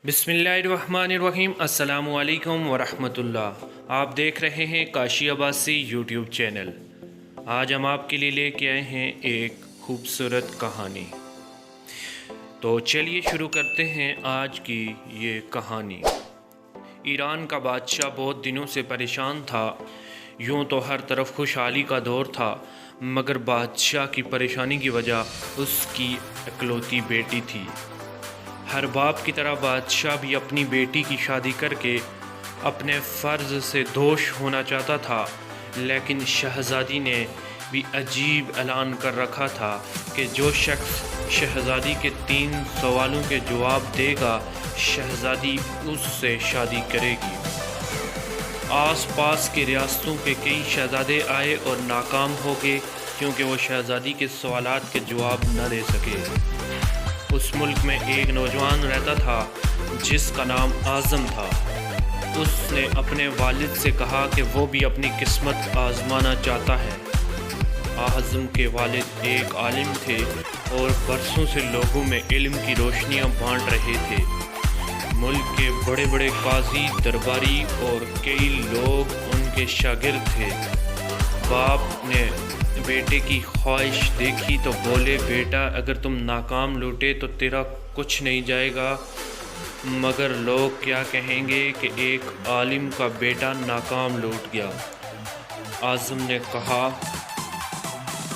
بسم اللہ الرحمن الرحیم۔ السلام علیکم ورحمۃ اللہ۔ آپ دیکھ رہے ہیں کاشی عباسی یوٹیوب چینل۔ آج ہم آپ کے لیے لے کے آئے ہیں ایک خوبصورت کہانی۔ تو چلیے شروع کرتے ہیں آج کی یہ کہانی۔ ایران کا بادشاہ بہت دنوں سے پریشان تھا۔ یوں تو ہر طرف خوشحالی کا دور تھا، مگر بادشاہ کی پریشانی کی وجہ اس کی اکلوتی بیٹی تھی۔ ہر باپ کی طرح بادشاہ بھی اپنی بیٹی کی شادی کر کے اپنے فرض سے دوش ہونا چاہتا تھا، لیکن شہزادی نے بھی عجیب اعلان کر رکھا تھا کہ جو شخص شہزادی کے 3 سوالوں کے جواب دے گا، شہزادی اس سے شادی کرے گی۔ آس پاس کی ریاستوں کے کئی شہزادے آئے اور ناکام ہو گئے کیونکہ وہ شہزادی کے سوالات کے جواب نہ دے سکے۔ اس ملک میں ایک نوجوان رہتا تھا جس کا نام اعظم تھا۔ اس نے اپنے والد سے کہا کہ وہ بھی اپنی قسمت آزمانا چاہتا ہے۔ اعظم کے والد ایک عالم تھے اور برسوں سے لوگوں میں علم کی روشنیاں بانٹ رہے تھے۔ ملک کے بڑے بڑے قاضی، درباری اور کئی لوگ ان کے شاگرد تھے۔ باپ نے بیٹے کی خواہش دیکھی تو بولے، بیٹا اگر تم ناکام لوٹے تو تیرا کچھ نہیں جائے گا، مگر لوگ کیا کہیں گے کہ ایک عالم کا بیٹا ناکام لوٹ گیا۔ اعظم نے کہا،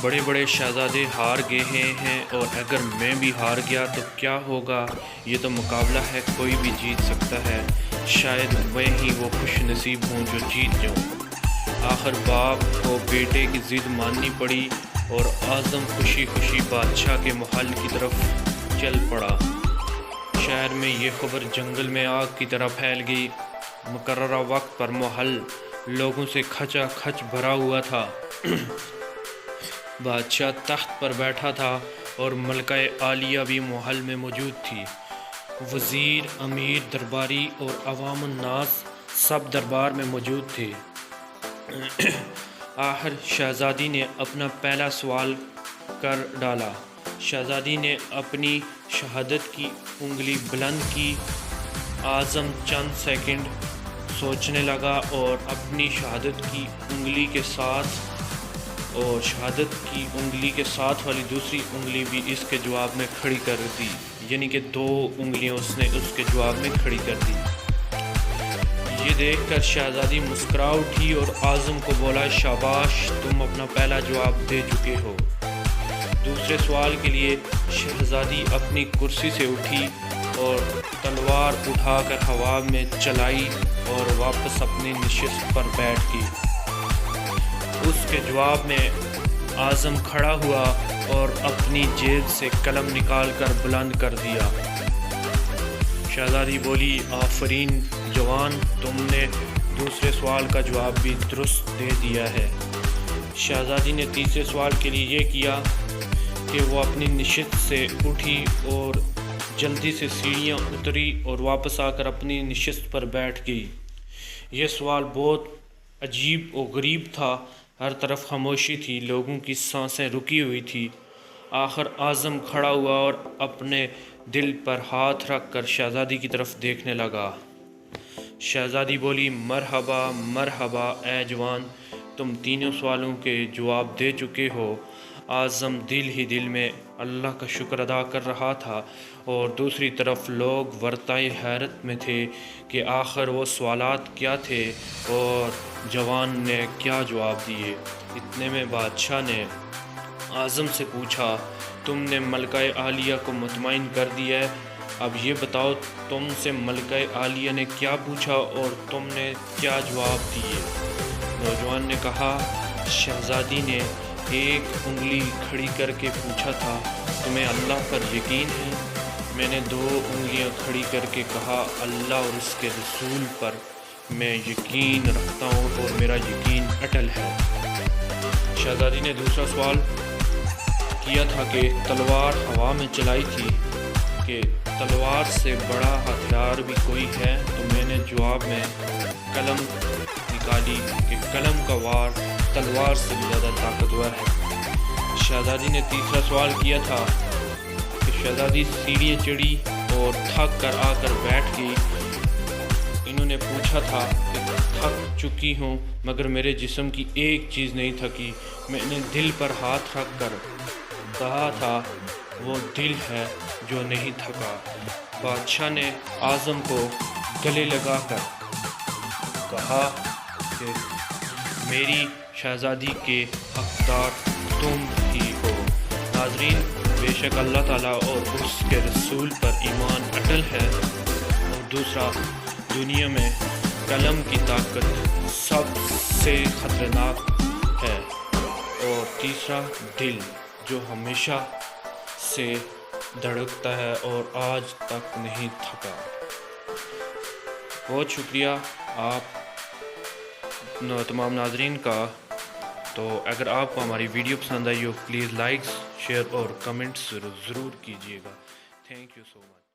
بڑے بڑے شہزادے ہار گئے ہیں اور اگر میں بھی ہار گیا تو کیا ہوگا؟ یہ تو مقابلہ ہے، کوئی بھی جیت سکتا ہے، شاید میں ہی وہ خوش نصیب ہوں جو جیت جاؤں۔ آخر باپ کو بیٹے کی ضد ماننی پڑی اور اعظم خوشی خوشی بادشاہ کے محل کی طرف چل پڑا۔ شہر میں یہ خبر جنگل میں آگ کی طرح پھیل گئی۔ مقررہ وقت پر محل لوگوں سے کھچا کھچ بھرا ہوا تھا۔ بادشاہ تخت پر بیٹھا تھا اور ملکہ عالیہ بھی محل میں موجود تھی۔ وزیر، امیر، درباری اور عوام الناس سب دربار میں موجود تھے۔ آخر شہزادی نے اپنا پہلا سوال کر ڈالا۔ شہزادی نے اپنی شہادت کی انگلی بلند کی۔ اعظم چند سیکنڈ سوچنے لگا اور اپنی شہادت کی انگلی کے ساتھ والی دوسری انگلی بھی اس کے جواب میں کھڑی کر دی، یعنی کہ 2 انگلیاں اس نے اس کے جواب میں کھڑی کر دی۔ یہ دیکھ کر شہزادی مسکرا اٹھی اور اعظم کو بولا، شاباش، تم اپنا پہلا جواب دے چکے ہو۔ دوسرے سوال کے لیے شہزادی اپنی کرسی سے اٹھی اور تلوار اٹھا کر ہوا میں چلائی اور واپس اپنی نشست پر بیٹھ گئی۔ اس کے جواب میں اعظم کھڑا ہوا اور اپنی جیب سے قلم نکال کر بلند کر دیا۔ شہزادی بولی، آفرین جوان، تم نے دوسرے سوال کا جواب بھی درست دے دیا ہے۔ شہزادی نے تیسرے سوال کے لیے یہ کیا کہ وہ اپنی نشست سے اٹھی اور جلدی سے سیڑھیاں اتری اور واپس آ کر اپنی نشست پر بیٹھ گئی۔ یہ سوال بہت عجیب و غریب تھا۔ ہر طرف خاموشی تھی، لوگوں کی سانسیں رکی ہوئی تھی۔ آخر اعظم کھڑا ہوا اور اپنے دل پر ہاتھ رکھ کر شہزادی کی طرف دیکھنے لگا۔ شہزادی بولی، مرحبا مرحبا اے جوان، تم 3 سوالوں کے جواب دے چکے ہو۔ اعظم دل ہی دل میں اللہ کا شکر ادا کر رہا تھا اور دوسری طرف لوگ ورطۂ حیرت میں تھے کہ آخر وہ سوالات کیا تھے اور جوان نے کیا جواب دیے۔ اتنے میں بادشاہ نے اعظم سے پوچھا، تم نے ملکہ عالیہ کو مطمئن کر دیا ہے، اب یہ بتاؤ تم سے ملکہ عالیہ نے کیا پوچھا اور تم نے کیا جواب دیے؟ نوجوان نے کہا، شہزادی نے ایک انگلی کھڑی کر کے پوچھا تھا، تمہیں اللہ پر یقین ہے؟ میں نے 2 انگلیاں کھڑی کر کے کہا، اللہ اور اس کے رسول پر میں یقین رکھتا ہوں اور میرا یقین اٹل ہے۔ شہزادی نے دوسرا سوال کیا تھا کہ تلوار ہوا میں چلائی تھی کہ تلوار سے بڑا ہتھیار بھی کوئی ہے؟ تو میں نے جواب میں قلم نکالی کہ قلم کا وار تلوار سے بھی زیادہ طاقتور ہے۔ شہزادی نے تیسرا سوال کیا تھا کہ شہزادی سیڑھیاں چڑھی اور تھک کر آ کر بیٹھ گئی۔ انہوں نے پوچھا تھا کہ تھک چکی ہوں مگر میرے جسم کی ایک چیز نہیں تھکی۔ میں نے دل پر ہاتھ رکھ کر کہا تھا وہ دل ہے جو نہیں تھکا۔ بادشاہ نے اعظم کو گلے لگا کر کہا کہ میری شہزادی کے حقدار تم ہی ہو۔ ناظرین، بے شک اللہ تعالیٰ اور اس کے رسول پر ایمان اٹل ہے، اور دوسرا دنیا میں قلم کی طاقت سب سے خطرناک ہے، اور تیسرا دل جو ہمیشہ سے دھڑکتا ہے اور آج تک نہیں تھکا۔ بہت شکریہ آپ تمام ناظرین کا۔ تو اگر آپ کو ہماری ویڈیو پسند آئی ہو پلیز لائک، شیئر اور کمنٹس ضرور کیجیے گا۔ Thank you so much.